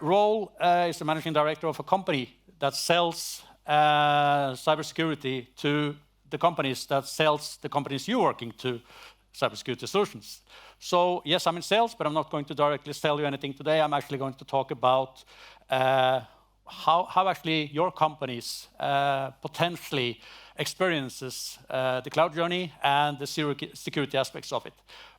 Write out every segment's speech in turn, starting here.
role is the managing director of a company that sells cybersecurity to the companies that sells the companies you're working to cybersecurity solutions. So yes, I'm in sales, but I'm not going to directly sell you anything today. I'm actually going to talk about how actually your companies potentially experiences the cloud journey and the security aspects of it.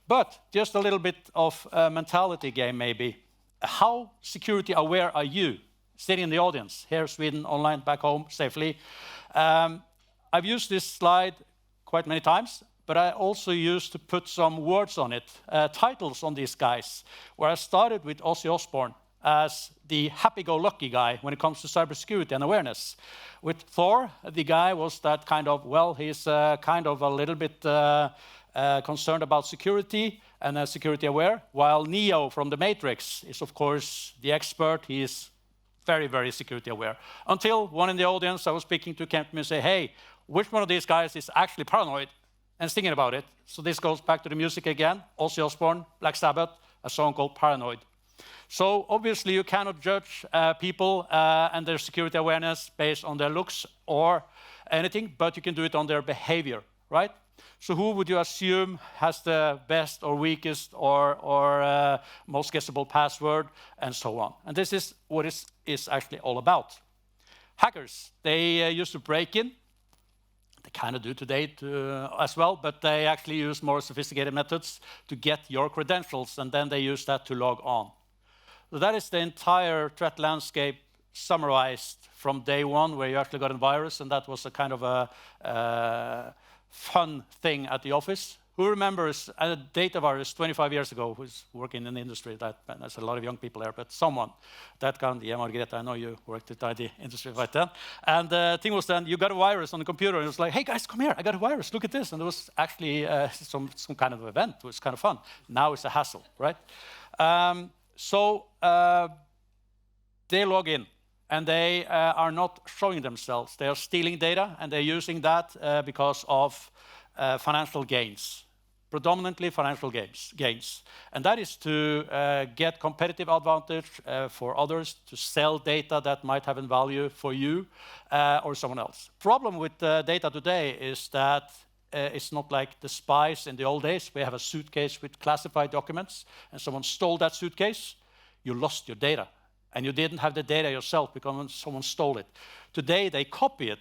But just a little bit of a mentality game maybe. How security aware are you sitting in the audience here, Sweden, online, back home, safely? I've used this slide quite many times, but I also used to put some words on it, titles on these guys, where I started with Ozzy Osbourne as the happy-go-lucky guy when it comes to cybersecurity and awareness. With Thor, the guy was that kind of, well, he's kind of a little bit concerned about security and security aware, while Neo from the Matrix is, of course, the expert. He is very, very security aware. Until one in the audience I was speaking to came to me and said, hey, which one of these guys is actually paranoid and thinking about it? So this goes back to the music again. Ozzy Osbourne, Black Sabbath, a song called Paranoid. So obviously you cannot judge people and their security awareness based on their looks or anything, but you can do it on their behavior, right? So who would you assume has the best or weakest or most guessable password and so on? And this is what it is actually all about. Hackers, they used to break in. They kind of do today as well, but they actually use more sophisticated methods to get your credentials, and then they use that to log on. So that is the entire threat landscape summarized from day one, where you actually got a virus, and that was a kind of a fun thing at the office. Who remembers a data virus 25 years ago who's working in the industry? There's a lot of young people there, but someone that kind of, yeah, Margrethe, I know you worked in the IT industry right then. And the thing was then, you got a virus on the computer, and it was like, hey guys, come here, I got a virus, look at this. And there was actually some kind of event. It was kind of fun. Now it's a hassle, right? They log in, and they are not showing themselves. They are stealing data, and they're using that because of financial gains, predominantly financial gains. And that is to get competitive advantage for others, to sell data that might have a value for you or someone else. Problem with data today is that it's not like the spies in the old days. We have a suitcase with classified documents, and someone stole that suitcase. You lost your data, and you didn't have the data yourself because someone stole it. Today, they copy it,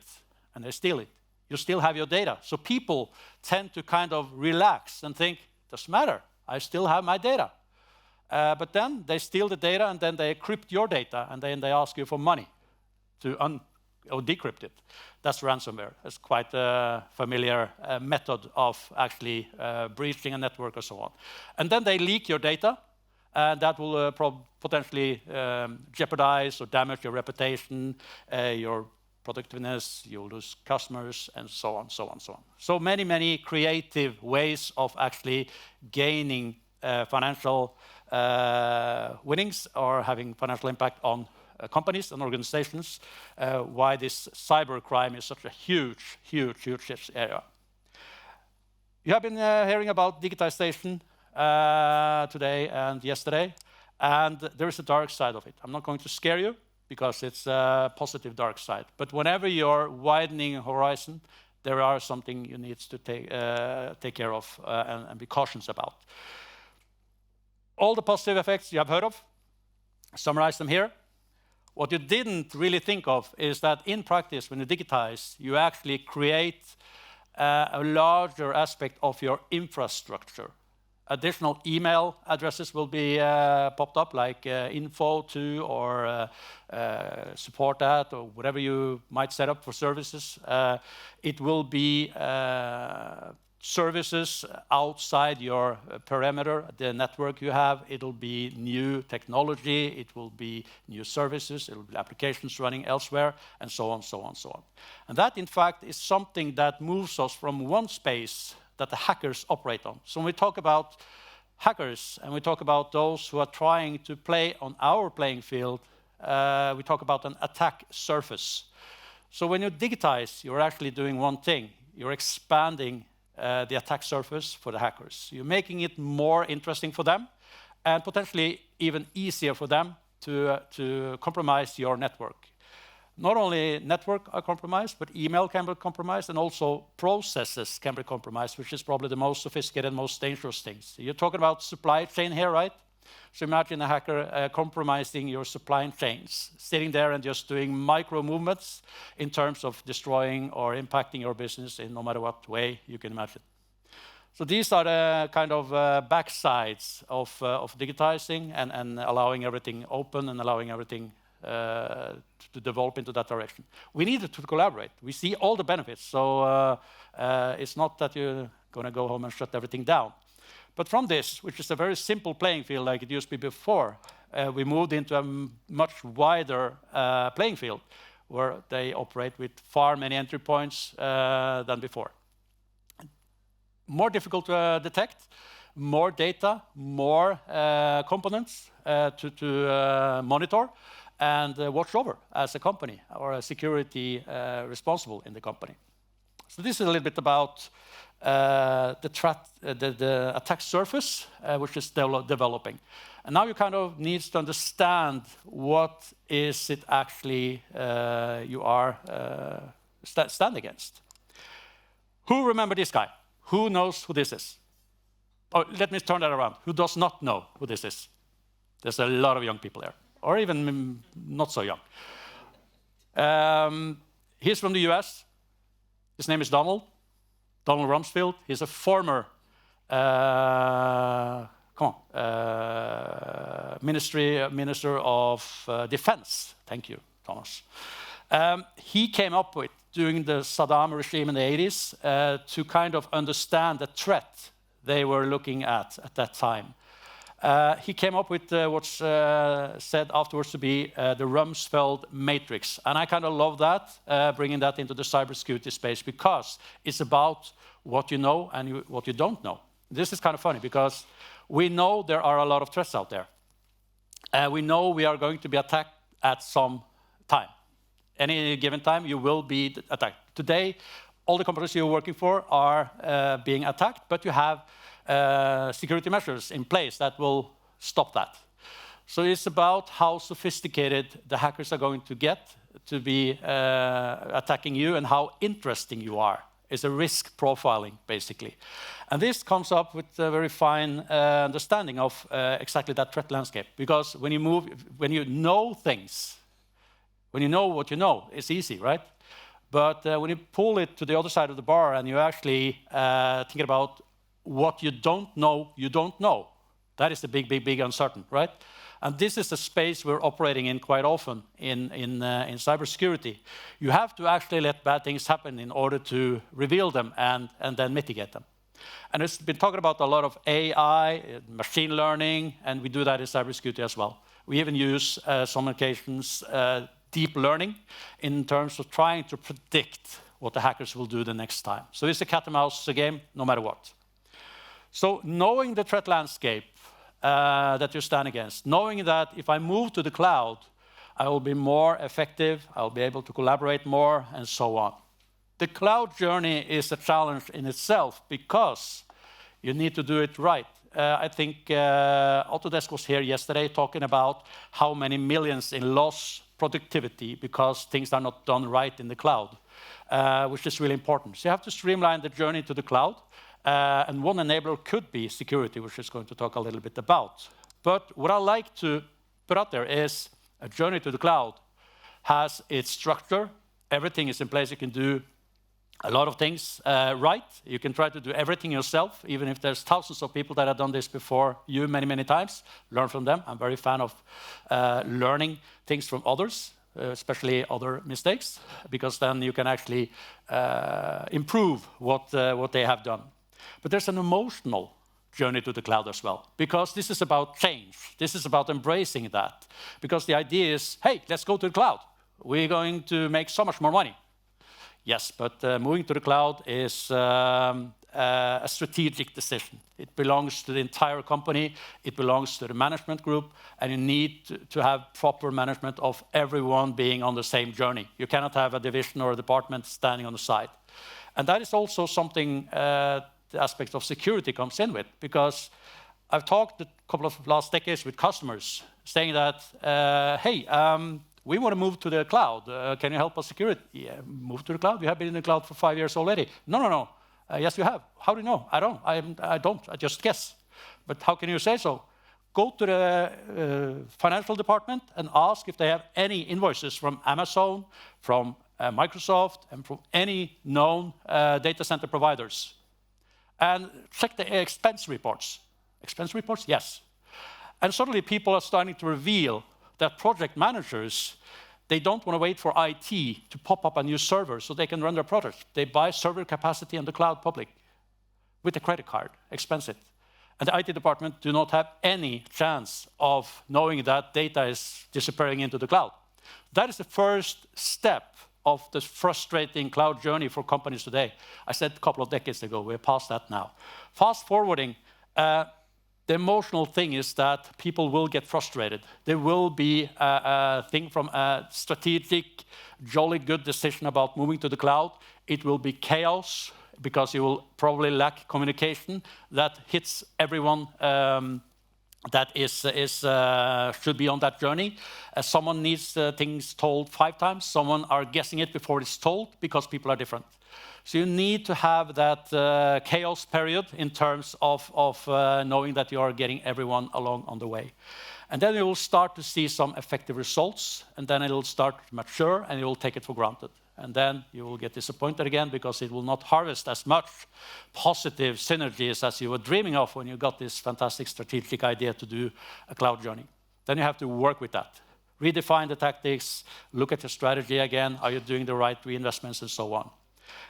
and they steal it. You still have your data. So people tend to kind of relax and think, doesn't matter, I still have my data. But then they steal the data, and then they encrypt your data, and then they ask you for money to decrypt it. That's ransomware. It's quite a familiar method of actually breaching a network or so on. And then they leak your data, and that will potentially jeopardize or damage your reputation, your productiveness, you'll lose customers, and so on, so on, so on. So many, many creative ways of actually gaining financial winnings or having financial impact on companies and organizations, why this cybercrime is such a huge, huge, huge area. You have been hearing about digitization today and yesterday, and there is a dark side of it. I'm not going to scare you, because it's a positive dark side. But whenever you're widening a horizon, there are something you need to take care of and be cautious about. All the positive effects you have heard of, summarize them here. What you didn't really think of is that in practice, when you digitize, you actually create a larger aspect of your infrastructure. Additional email addresses will be popped up, like info to or support at, or whatever you might set up for services. It will be services outside your perimeter, the network you have. It'll be new technology. It will be new services. It will be applications running elsewhere, and so on, so on, so on. And that, in fact, is something that moves us from one space that the hackers operate on. So when we talk about hackers and we talk about those who are trying to play on our playing field, we talk about an attack surface. So when you digitize, you're actually doing one thing. You're expanding the attack surface for the hackers. You're making it more interesting for them and potentially even easier for them to compromise your network. Not only network are compromised, but email can be compromised, and also processes can be compromised, which is probably the most sophisticated and most dangerous things. You're talking about supply chain here, right? So imagine a hacker compromising your supply chains, sitting there and just doing micro movements in terms of destroying or impacting your business in no matter what way you can imagine. So these are the kind of backsides of digitizing and allowing everything open and allowing everything to develop into that direction. We need to collaborate. We see all the benefits, so it's not that you're going to go home and shut everything down. But from this, which is a very simple playing field like it used to be before, we moved into a much wider playing field where they operate with far many entry points than before. More difficult to detect, more data, more components to monitor and watch over as a company or a security responsible in the company. So this is a little bit about the attack surface, which is developing. And now you kind of need to understand what is it actually you are stand against. Who remember this guy? Who knows who this is? Oh, let me turn that around. Who does not know who this is? There's a lot of young people there, or even not so young. He's from the US. His name is Donald Rumsfeld. He's a former Minister of Defense. Thank you, Thomas. He came up with, during the Saddam regime in the 80s, to kind of understand the threat they were looking at that time. He came up with what's said afterwards to be the Rumsfeld matrix. And I kind of love that, bringing that into the cybersecurity space, because it's about what you know and what you don't know. This is kind of funny, because we know there are a lot of threats out there. We know we are going to be attacked at some time. Any given time, you will be attacked. Today, all the companies you're working for are being attacked, but you have security measures in place that will stop that. So it's about how sophisticated the hackers are going to get to be attacking you and how interesting you are. It's a risk profiling, basically. And this comes up with a very fine understanding of exactly that threat landscape. Because when you know things, when you know what you know, it's easy, right? But when you pull it to the other side of the bar and you actually think about what you don't know, that is the big uncertain, right? And this is the space we're operating in quite often in cybersecurity. You have to actually let bad things happen in order to reveal them and then mitigate them. And it's been talking about a lot of AI, machine learning, and we do that in cybersecurity as well. We even use, some occasions, deep learning in terms of trying to predict what the hackers will do the next time. So it's a cat and mouse game, no matter what. So knowing the threat landscape that you stand against, knowing that if I move to the cloud, I will be more effective, I'll be able to collaborate more, and so on. The cloud journey is a challenge in itself because you need to do it right. I think Autodesk was here yesterday talking about how many millions in lost productivity because things are not done right in the cloud, which is really important. So you have to streamline the journey to the cloud. And one enabler could be security, which is going to talk a little bit about. But what I like to put out there is a journey to the cloud has its structure. Everything is in place. You can do a lot of things right. You can try to do everything yourself, even if there's thousands of people that have done this before you many times. Learn from them. I'm very fan of learning things from others, especially other mistakes, because then you can actually improve what they have done. But there's an emotional journey to the cloud as well, because this is about change. This is about embracing that, because the idea is, hey, let's go to the cloud. We're going to make so much more money. Yes, but moving to the cloud is a strategic decision. It belongs to the entire company. It belongs to the management group, and you need to have proper management of everyone being on the same journey. You cannot have a division or a department standing on the side. And that is also something the aspect of security comes in with, because I've talked a couple of last decades with customers, saying that, hey, we want to move to the cloud. Can you help us secure it? Yeah, move to the cloud. We have been in the cloud for 5 years already. No. Yes, you have. How do you know? I don't. I just guess. But how can you say so? Go to the financial department and ask if they have any invoices from Amazon, from Microsoft, and from any known data center providers. And check the expense reports. Expense reports? Yes. And suddenly people are starting to reveal that project managers, they don't want to wait for IT to pop up a new server so they can run their project. They buy server capacity in the cloud public with a credit card, expense it. And the IT department do not have any chance of knowing that data is disappearing into the cloud. That is the first step of the frustrating cloud journey for companies today. I said a couple of decades ago, we're past that now. Fast forwarding, the emotional thing is that people will get frustrated. There will be a thing from a strategic, jolly good decision about moving to the cloud. It will be chaos because you will probably lack communication that hits everyone that should be on that journey. Someone needs things told 5 times. Someone are guessing it before it's told because people are different. So you need to have that chaos period in terms of knowing that you are getting everyone along on the way. And then you will start to see some effective results, and then it will start to mature, and you will take it for granted. And then you will get disappointed again because it will not harvest as much positive synergies as you were dreaming of when you got this fantastic strategic idea to do a cloud journey. Then you have to work with that. Redefine the tactics, look at your strategy again, are you doing the right reinvestments and so on.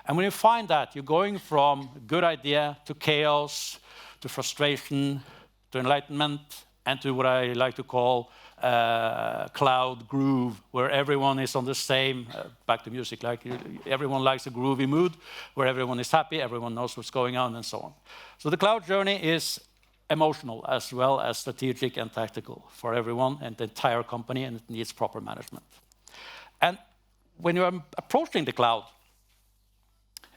And when you find that, you're going from good idea to chaos, to frustration, to enlightenment, and to what I like to call cloud groove, where everyone is on the same, back to music, like everyone likes a groovy mood, where everyone is happy, everyone knows what's going on, and so on. So the cloud journey is emotional as well as strategic and tactical for everyone and the entire company, and it needs proper management. And when you're approaching the cloud,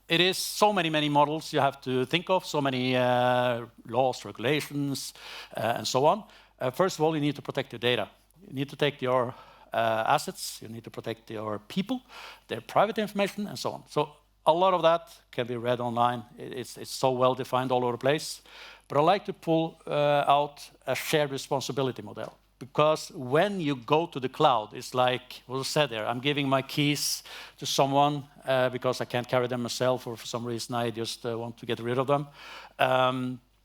it is so many models you have to think of, so many laws, regulations, and so on. First of all, you need to protect your data. You need to take your assets, you need to protect your people, their private information, and so on. So a lot of that can be read online. It's so well defined all over the place. But I like to pull out a shared responsibility model. Because when you go to the cloud, it's like what was said there. I'm giving my keys to someone because I can't carry them myself, or for some reason I just want to get rid of them.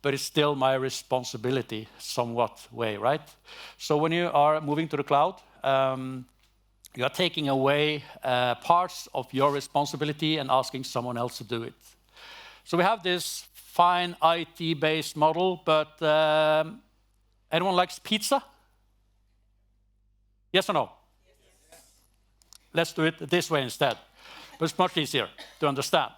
But it's still my responsibility, somewhat way, right? So when you are moving to the cloud, you are taking away parts of your responsibility and asking someone else to do it. So we have this fine IT-based model, but anyone likes pizza? Yes or no? Yes. Let's do it this way instead. But it's much easier to understand.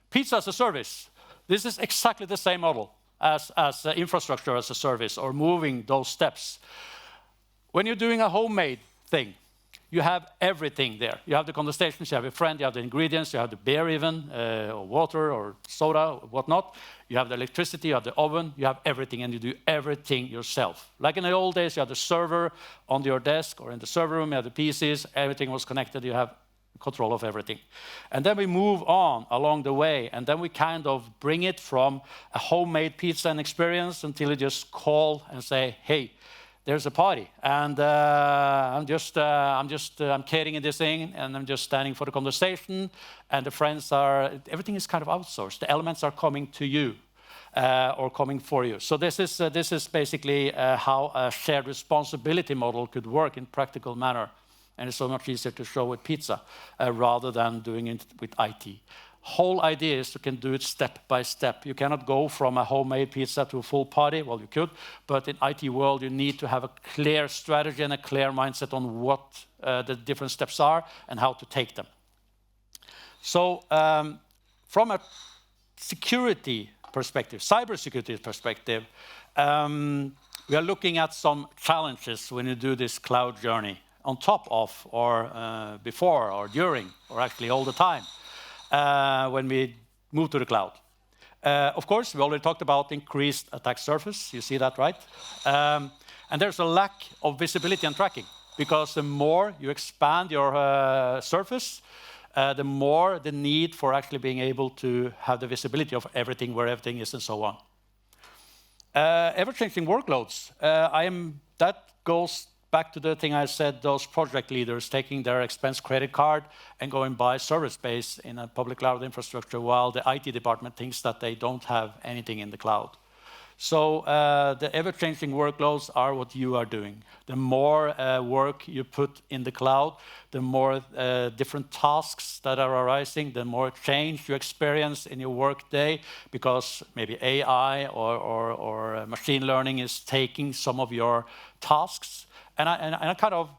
Pizza as a service. This is exactly the same model as infrastructure as a service, or moving those steps. When you're doing a homemade thing, you have everything there. You have the condensations, you have your friend, you have the ingredients, you have the beer even, or water, or soda, or whatnot. You have the electricity, you have the oven, you have everything, and you do everything yourself. Like in the old days, you had the server on your desk, or in the server room, you had the PCs, everything was connected, you have control of everything. And then we move on along the way, and then we kind of bring it from a homemade pizza and experience until you just call and say, hey, there's a party, and I'm catering in this thing, and I'm just standing for the conversation, and the friends everything is kind of outsourced. The elements are coming to you, or coming for you. So this is basically how a shared responsibility model could work in practical manner, and it's so much easier to show with pizza rather than doing it with IT. Whole idea is you can do it step by step. You cannot go from a homemade pizza to a full party. Well, you could, but in IT world, you need to have a clear strategy and a clear mindset on what the different steps are and how to take them. So from a security perspective, cybersecurity perspective, we are looking at some challenges when you do this cloud journey on top of, or before, or during, or actually all the time. When we move to the cloud. Of course, we already talked about increased attack surface. You see that, right? And there's a lack of visibility and tracking, because the more you expand your surface, the more the need for actually being able to have the visibility of everything, where everything is, and so on. Ever-changing workloads. That goes back to the thing I said, those project leaders taking their expense credit card and going buy server space in a public cloud infrastructure, while the IT department thinks that they don't have anything in the cloud. So the ever-changing workloads are what you are doing. The more work you put in the cloud, the more different tasks that are arising, the more change you experience in your workday, because maybe AI or machine learning is taking some of your tasks. And I kind of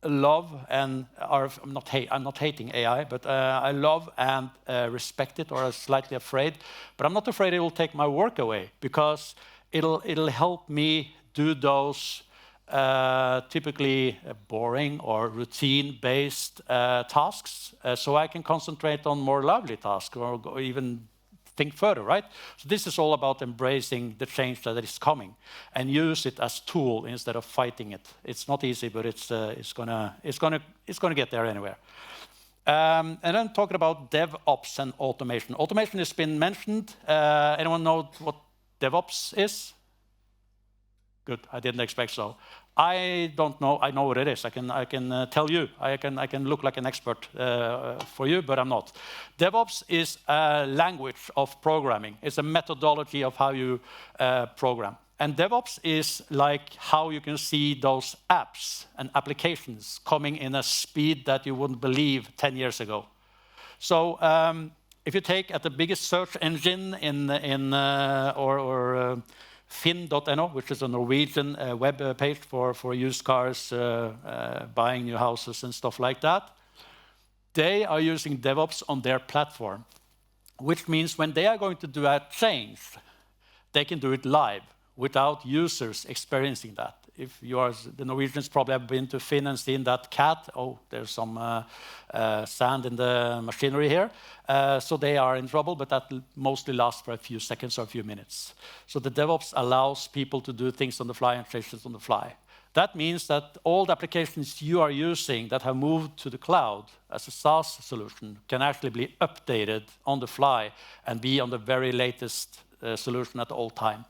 love and I'm not hating AI, but I love and respect it, or I'm slightly afraid. But I'm not afraid it will take my work away, because it'll help me do those typically boring or routine-based tasks, so I can concentrate on more lively tasks, or even think further, right? So this is all about embracing the change that is coming and use it as tool instead of fighting it. It's not easy, but it's gonna get there anywhere. And then talking about DevOps and automation. Automation has been mentioned. Anyone know what DevOps is? Good, I didn't expect so. I don't know. I know what it is. I can tell you. I can look like an expert for you, but I'm not. DevOps is a language of programming. It's a methodology of how you program. And DevOps is like how you can see those apps and applications coming in a speed that you wouldn't believe 10 years ago. So if you take at the biggest search engine Finn.no, which is a Norwegian web page for used cars, buying new houses and stuff like that. They are using DevOps on their platform, which means when they are going to do a change, they can do it live without users experiencing that. If you are, the Norwegians probably have been to Finn and seen that cat. Oh, there's some sand in the machinery here. So they are in trouble, but that mostly lasts for a few seconds or a few minutes. So the DevOps allows people to do things on the fly and change things on the fly. That means that all the applications you are using that have moved to the cloud as a SaaS solution can actually be updated on the fly and be on the very latest solution at all time.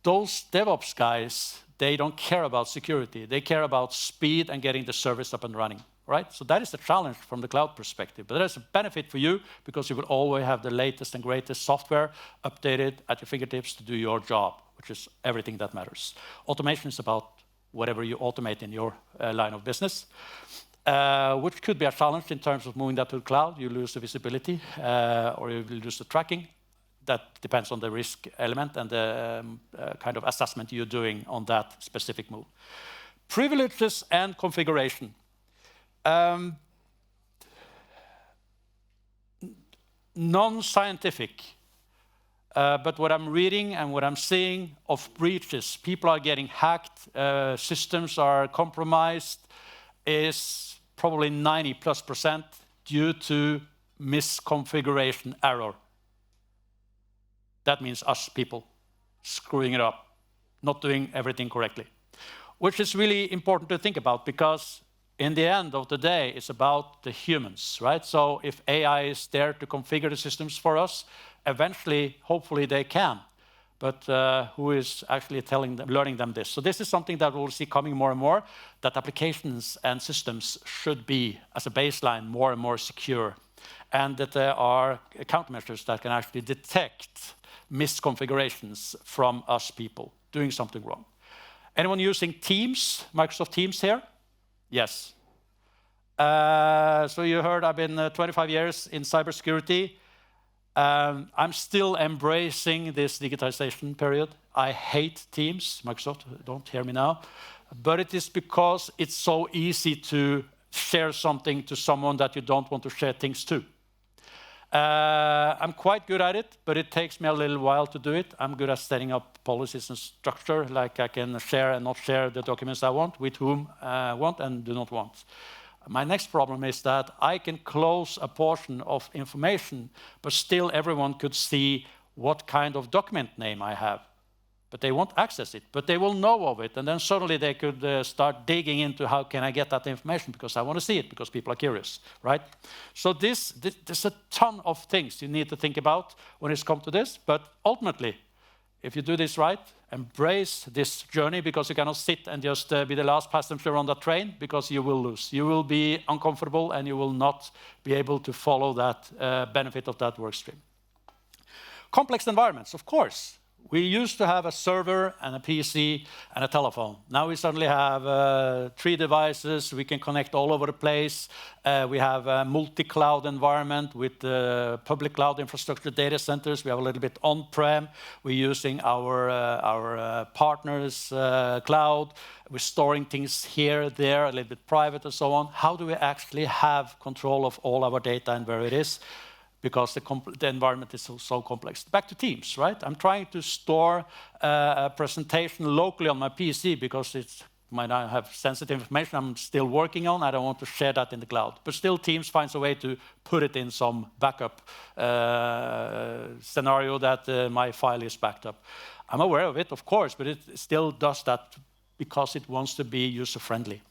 Those DevOps guys, they don't care about security. They care about speed and getting the service up and running, right? So that is the challenge from the cloud perspective. But there's a benefit for you, because you will always have the latest and greatest software updated at your fingertips to do your job, which is everything that matters. Automation is about whatever you automate in your line of business, which could be a challenge in terms of moving that to the cloud. You lose the visibility, or you will lose the tracking. That depends on the risk element and the kind of assessment you're doing on that specific move. Privileges and configuration. Non-scientific, but what I'm reading and what I'm seeing of breaches, people are getting hacked, systems are compromised, is probably 90+% due to misconfiguration error. That means us people screwing it up, not doing everything correctly, which is really important to think about, because in the end of the day, it's about the humans, right? So if AI is there to configure the systems for us, eventually, hopefully they can. But who is actually learning them this? So this is something that we'll see coming more and more, that applications and systems should be, as a baseline, more and more secure, and that there are countermeasures that can actually detect misconfigurations from us people doing something wrong. Anyone using Teams, Microsoft Teams here? Yes. So you heard I've been 25 years in cybersecurity. I'm still embracing this digitization period. I hate Teams, Microsoft, don't hear me now. But it is because it's so easy to share something to someone that you don't want to share things to. I'm quite good at it, but it takes me a little while to do it. I'm good at setting up policies and structure, like I can share and not share the documents I want, with whom I want and do not want. My next problem is that I can close a portion of information, but still everyone could see what kind of document name I have. but they won't access it. But they will know of it, and then suddenly they could start digging into how can I get that information, because I want to see it, because people are curious, right? So there's a ton of things you need to think about when it's come to this, but ultimately, if you do this right, embrace this journey, because you cannot sit and just be the last passenger on that train, because you will lose. You will be uncomfortable, and you will not be able to follow that benefit of that work stream. Complex environments, of course. We used to have a server and a PC and a telephone. Now we suddenly have 3 devices. We can connect all over the place. We have a multi-cloud environment with public cloud infrastructure data centers. We have a little bit on-prem. We're using our partners' cloud. We're storing things here, there, a little bit private and so on. How do we actually have control of all our data and where it is? Because the environment is so complex. Back to Teams, right? I'm trying to store a presentation locally on my PC because it might not have sensitive information I'm still working on. I don't want to share that in the cloud. But still, Teams finds a way to put it in some backup scenario that my file is backed up. I'm aware of it, of course, but it still does that because it wants to be user-friendly.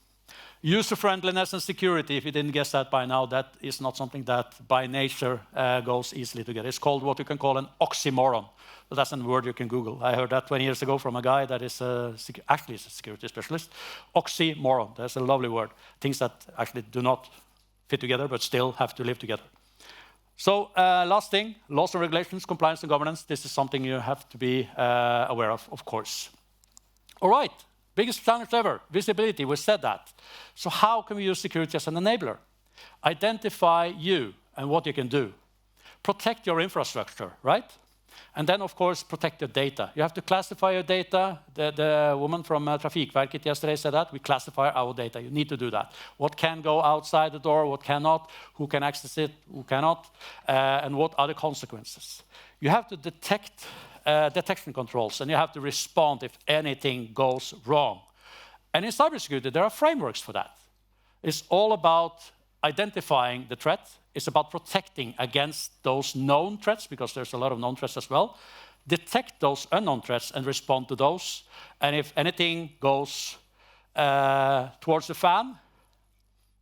User-friendliness and security, if you didn't guess that by now, that is not something that by nature goes easily together. It's called what you can call an oxymoron. So that's a word you can Google. I heard that 20 years ago from a guy that is actually is a security specialist. Oxymoron, that's a lovely word. Things that actually do not fit together, but still have to live together. So last thing, laws and regulations, compliance and governance. This is something you have to be aware of course. All right. Biggest challenge ever, visibility, we said that. So how can we use security as an enabler? Identify you and what you can do. Protect your infrastructure, right? And then, of course, protect your data. You have to classify your data. The woman from Trafikverket yesterday said that. We classify our data. You need to do that. What can go outside the door, what cannot, who can access it, who cannot, and what are the consequences. You have to detect detection controls, and you have to respond if anything goes wrong. And in cybersecurity, there are frameworks for that. It's all about identifying the threat. It's about protecting against those known threats, because there's a lot of known threats as well. Detect those unknown threats and respond to those. And if anything goes towards the fan,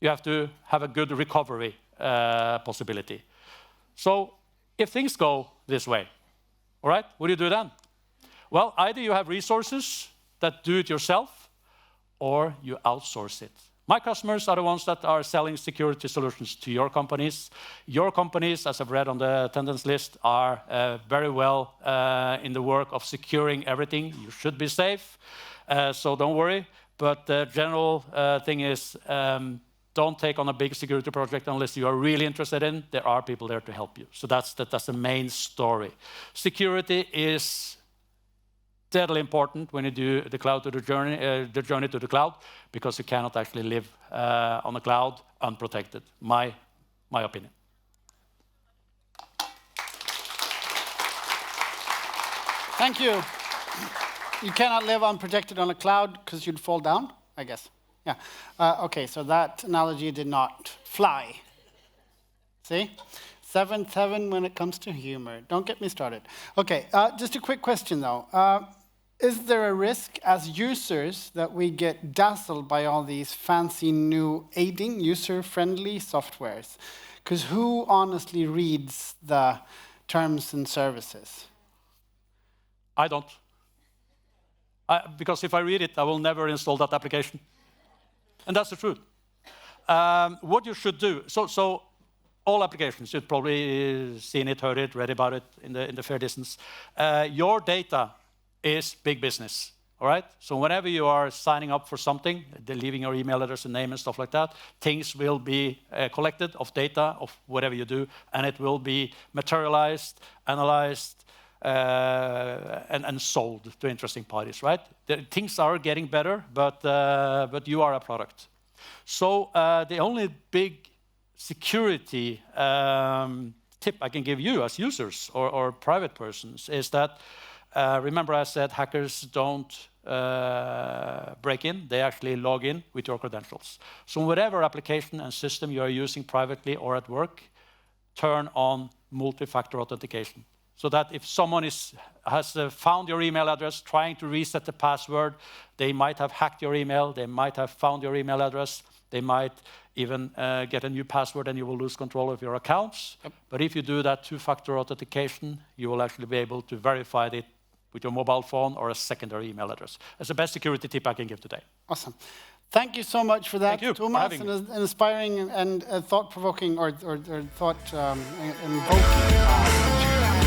you have to have a good recovery possibility. So if things go this way, all right, what do you do then? Well, either you have resources that do it yourself, or you outsource it. My customers are the ones that are selling security solutions to your companies. Your companies, as I've read on the attendance list, are very well in the work of securing everything. You should be safe, so don't worry. But the general thing is, don't take on a big security project unless you are really interested in. There are people there to help you. So that's the main story. Security is deadly important when you do the cloud to the journey to the cloud, because you cannot actually live on the cloud unprotected. My opinion. Thank you. You cannot live unprotected on a cloud because you'd fall down, I guess. Yeah. Okay, so that analogy did not fly. See? 7th heaven when it comes to humor. Don't get me started. Okay, just a quick question though. Is there a risk as users that we get dazzled by all these fancy new aiding, user-friendly softwares? Because who honestly reads the terms and services? I don't. Because if I read it, I will never install that application. And that's the truth. What you should do, so all applications, you've probably seen it, heard it, read about it in the fair distance. Your data is big business, all right? So whenever you are signing up for something, leaving your email address and name and stuff like that, things will be collected of data of whatever you do, and it will be materialized, analyzed, and sold to interesting parties, right? Things are getting better, but you are a product. So the only big security tip I can give you as users or private persons is that, remember I said hackers don't break in, they actually log in with your credentials. So whatever application and system you are using privately or at work, turn on multi-factor authentication. so that if someone has found your email address, trying to reset the password, they might have hacked your email, they might have found your email address, they might even get a new password and you will lose control of your accounts. Yep. But if you do that two-factor authentication, you will actually be able to verify it with your mobile phone or a secondary email address. That's the best security tip I can give today. Awesome. Thank you so much for that, Thank you for Thomas. having me. An inspiring and thought-provoking or thought-invoking.